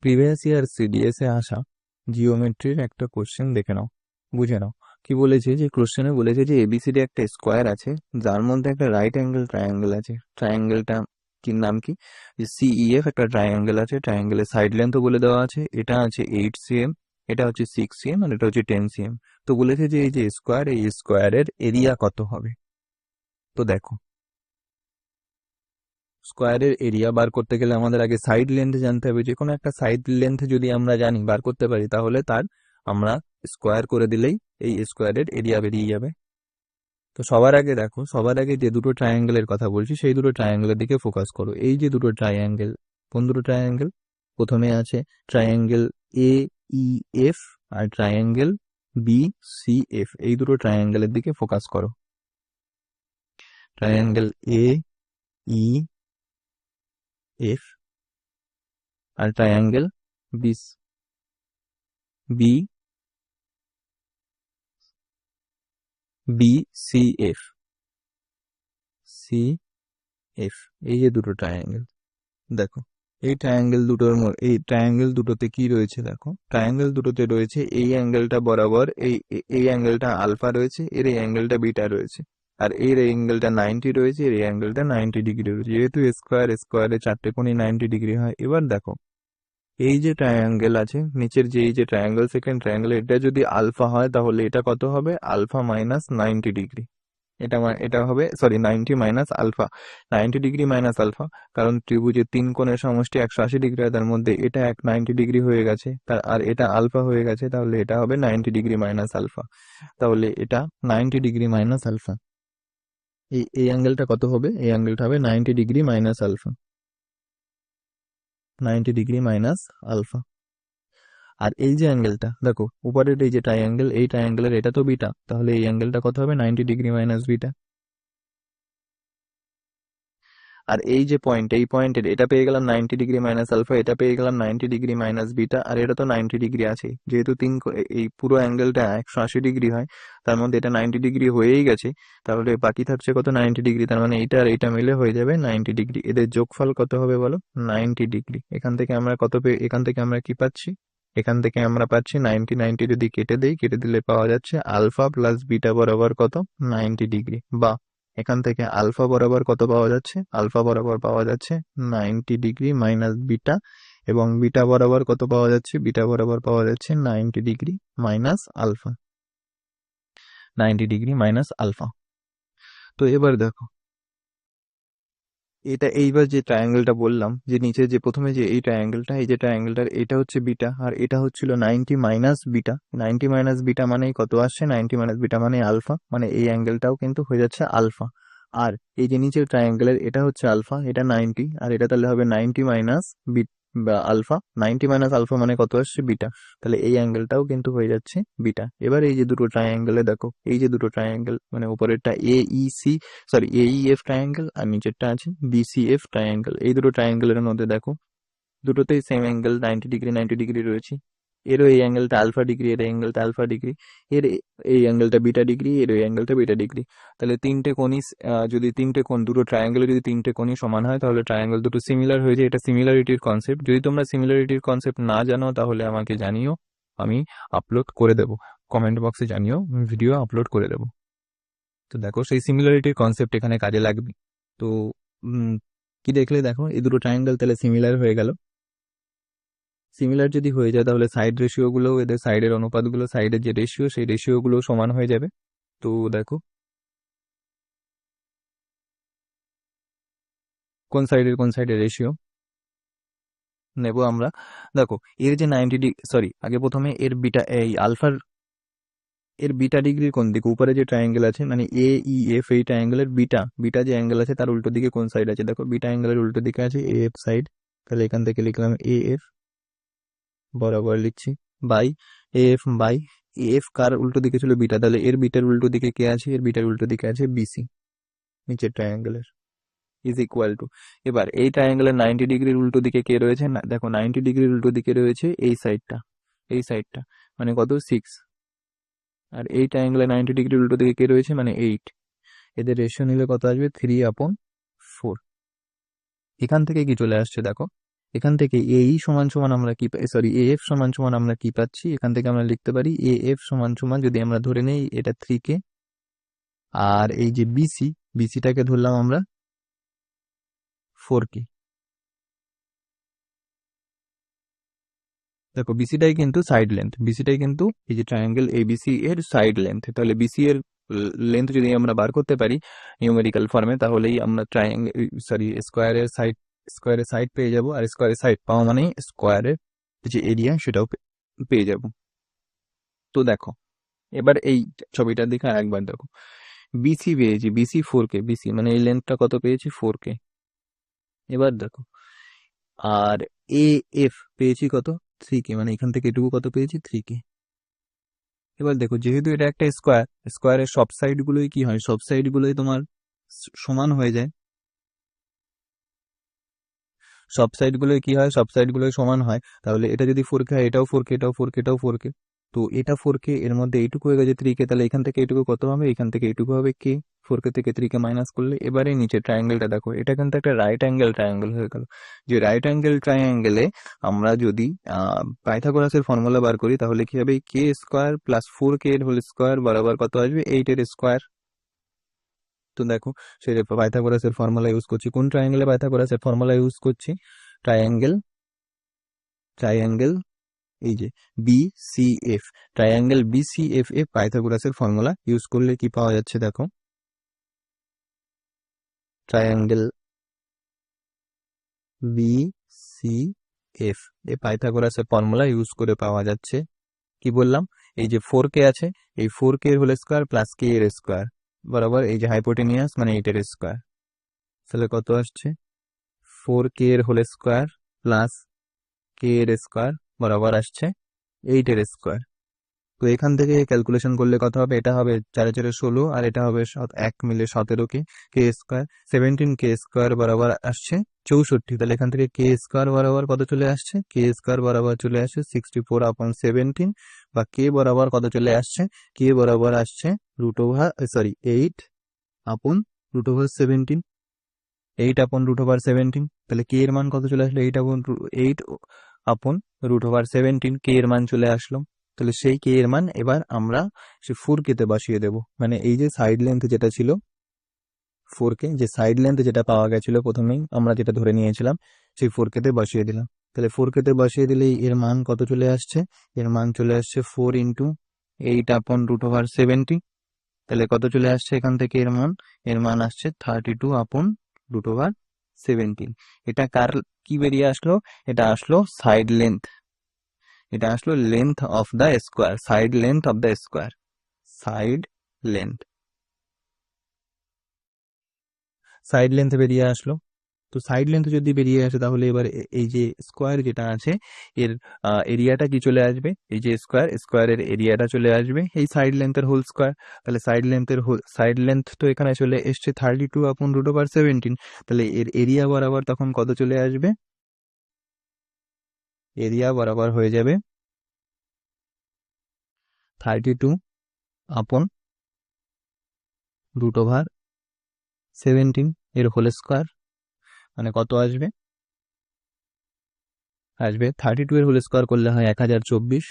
Previous year CDS এ আসা জিওমেট্রির একটা question দেখে নাও, বুঝে নাও। কি বলেছে, যে কোশ্চেনে বলেছে যে এবিসিডি একটা স্কোয়ার আছে যার মধ্যে একটা রাইট অ্যাঙ্গেল ট্রায়াঙ্গেল আছে। ট্রায়াঙ্গেলটা কি নাম কি, যে সিইএফ একটা ট্রায়াঙ্গেল আছে, ট্রায়াঙ্গেলের সাইড লেন্থও বলে দেওয়া আছে, এটা আছে 8 cm, এটা হচ্ছে 6 cm, আর এটা হচ্ছে 10 cm। তো বলেছে যে এই যে স্কোয়ার, এই স্কোয়ারের এরিয়া কত হবে। তো দেখো, স্কোয়ারের এরিয়া বার করতে গেলে আমাদের আগে সাইড লেন্থ জানতে হবে। যে কোনো একটা সাইড লেন্থ যদি আমরা জানি, বার করতে পারি, তাহলে তার আমরা স্কোয়ার করে দিলেই এই স্কোয়ারের এরিয়া বেরিয়ে যাবে। তো সবার আগে দেখো, সবার আগে যে দুটো ট্রায়াঙ্গেলের কথা বলছি সেই দুটো ট্রায়াঙ্গেলের দিকে ফোকাস করো। এই যে দুটো ট্রায়াঙ্গেল, কোন দুটো ট্রায়াঙ্গেল? প্রথমে আছে ট্রায়াঙ্গেল এ ই এফ আর ট্রায়াঙ্গেল বি সি এফ। এই দুটো ট্রায়াঙ্গেলের দিকে ফোকাস করো। ট্রায়াঙ্গেল এ ই এফ আর triangle B B B C F C F, এই যে দুটো ট্রায়াঙ্গেল। দেখো এই ট্রায়াঙ্গেল দুটোতে কি রয়েছে, দেখো ট্রায়াঙ্গেল দুটোতে রয়েছে এই অ্যাঙ্গেলটা বরাবর এই অ্যাঙ্গেলটা আলফা রয়েছে, এর এই অ্যাঙ্গেলটা বিটা রয়েছে, আর এর অ্যাঙ্গেলটা 90 রয়েছে, এর অ্যাঙ্গেলটা 90 ডিগ্রি রয়েছে। যেহেতু স্কোয়ারে চারটে কোণই 90 ডিগ্রি হয়। এবার দেখো এই যে ট্রায়াঙ্গেল আছে নিচের, যে এই যে ট্রায়াঙ্গেল, সেকেন্ড ট্রায়াঙ্গেল, এটা যদি আলফা হয় তাহলে এটা কত হবে? Alpha minus 90 degree. এটা হবে, sorry, 90 minus alpha, 90 degree minus alpha. কারণ ত্রিভুজের তিন কোণের সমষ্টি 180 ডিগ্রি, তার মধ্যে এটা 90 ডিগ্রি হয়ে গেছে, আর এটা আলফা হয়ে গেছে, তাহলে এটা হবে 90 ডিগ্রি মাইনাস আলফা। তাহলে এটা 90 ডিগ্রি মাইনাস আলফা। এই অ্যাঙ্গেলটা কত হবে? এই অ্যাঙ্গেলটা হবে 90 degree minus alpha, 90 degree minus alpha. আর এই যে অ্যাঙ্গেলটা দেখো উপরের এই যে ট্রায়াঙ্গেল, এই ট্রায়াঙ্গেলের এটা তো বিটা, তাহলে এই অ্যাঙ্গেলটা কত হবে? 90 ডিগ্রি মাইনাস বিটা। আর এই যে পয়েন্ট, এই পয়েন্টের এটা পেয়ে গেলাম 90 ডিগ্রি মাইনাস আলফা, এটা পেয়ে গেলাম 90 ডিগ্রি মাইনাস বিটা, আর এটা তো 90 ডিগ্রি আছে। যেহেতু এই পুরো অ্যাঙ্গেলটা 180 ডিগ্রি হয়, তার মধ্যে এটা 90 ডিগ্রি হয়েই গেছে, তাহলে বাকি থাকছে কত? 90 ডিগ্রি। তার মানে এইটা আর এইটা মিলে হয়ে যাবে 90 ডিগ্রি। এদের যোগফল কত হবে বলো? 90 ডিগ্রি। এখান থেকে আমরা এখান থেকে আমরা কি পাচ্ছি? এখান থেকে আমরা পাচ্ছি 90 যদি কেটে দিলে পাওয়া যাচ্ছে আলফা প্লাস বিটা বরাবর কত? 90 ডিগ্রি। বা এখান থেকে আলফা বরাবর কত পাওয়া যাচ্ছে? আলফা বরাবর পাওয়া যাচ্ছে 90 ডিগ্রি মাইনাস বিটা, এবং বিটা বরাবর কত পাওয়া যাচ্ছে? বিটা বরাবর পাওয়া যাচ্ছে 90 degree minus alpha, 90 degree minus alpha. তো এবার দেখো এইবার যে ট্রায়াঙ্গেলটা বললাম, যে নিচে যে প্রথমে যে এই যে ট্রায়াঙ্গেলটার এটা হচ্ছে বিটা, আর এটা হচ্ছিল 90 মাইনাস বিটা। 90 মাইনাস বিটা মানেই কত আসছে? 90 মাইনাস বিটা মানে আলফা, মানে এই অ্যাঙ্গেলটাও কিন্তু হয়ে যাচ্ছে আলফা। আর এই যে নিচের ট্রায়াঙ্গেলের এটা হচ্ছে আলফা, এটা 90, আর এটা তাহলে হবে 90 মাইনাস আলফা। 90 মাইনাস আলফা মানে কত আসছে? বিটা। তাহলে এই অ্যাঙ্গেলটাও কিন্তু হয়ে যাচ্ছে বিটা। এবার এই যে দুটো ট্রায়াঙ্গেলে দেখো, এই যে দুটো ট্রায়াঙ্গেল, মানে উপরেরটা এইএফ ট্রায়াঙ্গেল, আর নিচেরটা আছে বিসিএফ ট্রায়াঙ্গেল। এই দুটো ট্রায়াঙ্গেলের মধ্যে দেখো দুটোতেই সেম অ্যাঙ্গেল 90 ডিগ্রি রয়েছে। এরও এই অ্যাঙ্গেলটা আলফা ডিগ্রি, এর অ্যাঙ্গেলটা আলফা ডিগ্রি, এর এই অ্যাঙ্গেলটা বিটা ডিগ্রি, এর এই অ্যাঙ্গেলটা বিটা ডিগ্রি। তাহলে তিনটে কোণই, যদি তিনটে কোণ, দুটো ট্রায়াঙ্গেলে যদি তিনটে কোণই সমান হয়, তাহলে ট্রায়াঙ্গেল দুটো সিমিলার হয়ে যায়। এটা সিমিলারিটির কনসেপ্ট। যদি তোমরা সিমিলারিটির কনসেপ্ট না জানো তাহলে আমাকে জানিও, আমি আপলোড করে দেবো। কমেন্ট বক্সে জানিও, ভিডিও আপলোড করে দেবো। তো দেখো সেই সিমিলারিটির কনসেপ্ট এখানে কাজে লাগবে। তো কি দেখলে, দেখো এই দুটো ট্রায়াঙ্গেল তাহলে সিমিলার হয়ে গেল। সিমিলার যদি হয়ে যায় তাহলে সাইড রেশিও গুলো, এদের সাইডের অনুপাতগুলো, সাইডের যে রেশিও, সেই রেশিও গুলো সমান হয়ে যাবে। তো দেখো কোন সাইডের রেশিও নেব আমরা। দেখো এর যে 90 ডিগ্রি, সরি, আগে প্রথমে এর বিটা, এই আলফার এর বিটা ডিগ্রির কোন দিকে? উপরে যে ট্রায়াঙ্গেল আছে, মানে এ ই এফ, এই ট্রায়াঙ্গেলের বিটা যে অ্যাঙ্গেল আছে তার উল্টো দিকে কোন সাইড আছে? দেখো বিটা অ্যাঙ্গেলের উল্টো দিকে আছে এ এফ সাইড। তাহলে এখান থেকে লিখলাম এ এফ, বরাবর লিখছি বাই এফ, বাই এফ কার উল্টো দিকে ছিল? বিটা। তাহলে এর বিটার উল্টো দিকে কে আছে? এর বিটার উল্টো দিকে আছে বিসি, নিচের ট্রায়াঙ্গেলের, ইজ ইকুয়াল টু। এবার এই ট্রায়াঙ্গেলের 90 ডিগ্রির উল্টো দিকে কে রয়েছে? না, দেখো 90 ডিগ্রির উল্টো দিকে রয়েছে এই সাইডটা, মানে কত? 6। আর এই ট্রায়াঙ্গেলের 90 ডিগ্রির উল্টো দিকে কে রয়েছে? মানে 8। এদের রেশিও নিলে কত আসবে? 3/4। এখান থেকে কি চলে আসছে দেখো, এখান থেকে এই সমান সমান আমরা কি সরি এএফ সমান সমান আমরা কি পাচ্ছি, এখান থেকে আমরা লিখতে পারি এএফ সমান সমান, যদি আমরা ধরে নেই এটা 3K, আর এই যে বিসিটাকে ধরলাম আমরা 4K। দেখো বিসিটাই কিন্তু সাইড লেন্থ, বিসিটাই কিন্তু এই যে ট্রায়াঙ্গেল এবিসি এর সাইড লেন্থ। তাহলে বিসি এর লেন্থ যদি আমরা বার করতে পারি নিউমেরিক্যাল ফর্মে, তাহলেই আমরা স্কোয়ারের সাইড পেয়ে যাব, আর স্কোয়ারের সাইড পাওয়া মানেই স্কোয়ারের যে এরিয়া সেটাও পেয়ে যাব। তো দেখো এবার এই ছবিটার দিকে আরেকবার দেখো, বিসি পেয়েছি, বিসি 4K, বিসি মানে এই লেন্থটা কত পেয়েছি 4K। এবার দেখো আর এ এফ পেয়েছি কত 3K, মানে এখান থেকে এটুকু কত পেয়েছি 3K। এবার দেখো যেহেতু এটা একটা স্কোয়ারের সব সাইড গুলোই কি হয়, সব সাইড গুলোই তোমার সমান হয়ে যায়, সব সাইড গুলোই কি হয়, সব সাইড গুলোই সমান হয়। তাহলে এটা যদি 4K হয়, এটাও 4K, এটাও 4K, এটাও 4K, তো এটা 4K, এর মধ্যে এইটুকু হয়ে গেছে 3K, তাহলে এখান থেকে এইটুকু কত হবে, এখান থেকে এইটুকু হবে K, 4K থেকে 3K মাইনাস করলে। এবারে নিচে ট্রায়াঙ্গেলটা দেখো, এটা কিন্তু একটা রাইট অ্যাঙ্গেল ট্রায়াঙ্গেল হয়ে গেল। যে রাইট অ্যাঙ্গেল ট্রায়াঙ্গেলে আমরা যদি পাইথাগোরাসের ফর্মুলা বার করি, তাহলে কি হবে, K স্কোয়ার প্লাস 4K এর হোল স্কোয়ার বরাবর কত আসবে, 8 এর স্কোয়ার। তো দেখো সেই পাইথাগোরাসের ফর্মুলা ইউজ করছি, কোন ট্রায়াঙ্গেলে পাইথাগোরাসের ফর্মুলা ইউজ করছি, ট্রায়াঙ্গেল এই যে বিসিএফ, ট্রায়াঙ্গেল বিসিএফ এ পাইথাগোরাসের ফর্মুলা ইউজ করলে কি পাওয়া যাচ্ছে দেখো, ট্রায়াঙ্গেল বিসিএফ এ পাইথাগোরাসের ফর্মুলা ইউজ করে পাওয়া যাচ্ছে, কি বললাম, এই যে 4K আছে, এই 4K এর হোল স্কোয়ার প্লাস K এর স্কোয়ার বরাবর এই যে হাইপোটেনিয়াস মানে 8 এর স্কোয়ার, তাহলে কত আসছে 4K এর হোল স্কোয়ার প্লাস K এর স্কোয়ার বরাবর আসছে 8 এর স্কোয়ার। তো এখান থেকে ক্যালকুলেশন করলে কত হবে, এটা হবে 4 4 16, আর এটা হবে 1 মিলে 17K, K square 17K square বরাবর আসছে 64। তাহলে এখান থেকে K স্কোয়ার বরাবর কত চলে আসছে, K স্কোয়ার বরাবর চলে আসছে 64/17, বা K বরাবর কত চলে আসছে, K বরাবর আসছে √8/17, 8/17। তাহলে K এর মান কত চলে আসলো, 8/17, K এর মান চলে আসলো। তাহলে সেই K এর মান এবার আমরা সে 4K তে বসিয়ে দেব, মানে এই যে সাইড লেন্থ যেটা ছিল 4K, যে সাইড লেন্থ যেটা পাওয়া গেছিল প্রথমেই আমরা যেটা ধরে নিয়েছিলাম, সেই 4K তে বসিয়ে দিলাম। তাহলে 4K তে বসিয়ে দিলেই এর মান কত চলে আসছে, এর মান চলে আসছে 4 × 8/17। তাহলে কত চলে আসছে এখান থেকে এর মান আসছে 32/17। এটা কার কি বেরিয়ে আসলো, এটা আসলো সাইড লেন্থ, এটা আসলো length of the square, side length of the square, side length, side length বেরিয়ে আসলো। তো সাইড লেন্থ যদি বেরিয়ে আসে, তাহলে এবার এই যে স্কোয়ার যেটা আছে এর এরিয়াটা কি চলে আসবে, এই যে স্কোয়ারের এরিয়াটা চলে আসবে এই সাইড লেন্থের হোল স্কোয়ার। তাহলে সাইড লেন্থ তো এখানে চলে এসছে 32/17, তাহলে এর এরিয়া বরাবর তখন কত চলে আসবে, এরিয়া বরাবর হয়ে যাবে 32/17 এর হোল স্কোয়ার, মানে কত আসবে, 32 এর হোল স্কোয়ার করলে হয় 1024,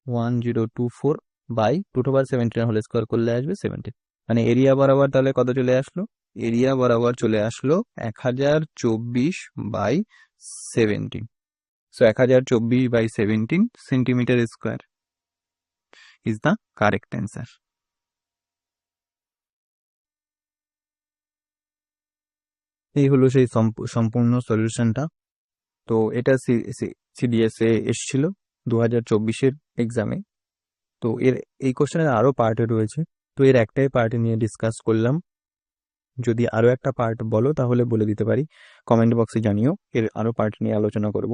1024/√17 হোল স্কোয়ার করলে আসবে 17। মানে এরিয়া বরাবর তাহলে কত চলে আসলো, এরিয়া বরাবর চলে আসলো 1024/17। So 1024/17 centimetre square is the correct answer. এই হলো সেই সম্পূর্ণ সলিউশনটা। তো এটা সিডিএস এ এসেছিল 2024-এর এক্সামে। তো এই কোশ্চেনের আরো পার্ট রয়েছে, তো এর একটাই পার্ট নিয়ে ডিসকাস করলাম। যদি আরো একটা পার্ট বলো তাহলে বলে দিতে পারি, কমেন্ট বক্সে জানিও, এর আরো পার্ট নিয়ে আলোচনা করব।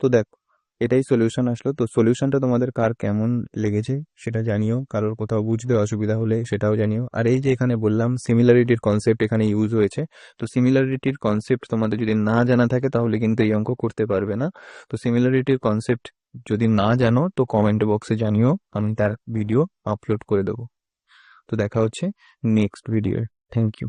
তো দেখো এটাই সলিউশন আসলো। তো সলিউশনটা তোমাদের কার কেমন লেগেছে সেটা জানিও, কারোর কোথাও বুঝতে অসুবিধা হলে সেটাও জানিও। আর এই যে এখানে বললাম সিমিলারিটির কনসেপ্ট এখানে ইউজ হয়েছে, তো সিমিলারিটির কনসেপ্ট তোমাদের যদি না জানা থাকে তাহলে কিন্তু এই অঙ্ক করতে পারবে না। তো সিমিলারিটির কনসেপ্ট যদি না জানো তো কমেন্ট বক্সে জানিও, আমি তার ভিডিও আপলোড করে দেবো। তো দেখা হচ্ছে নেক্সট ভিডিও। Thank you.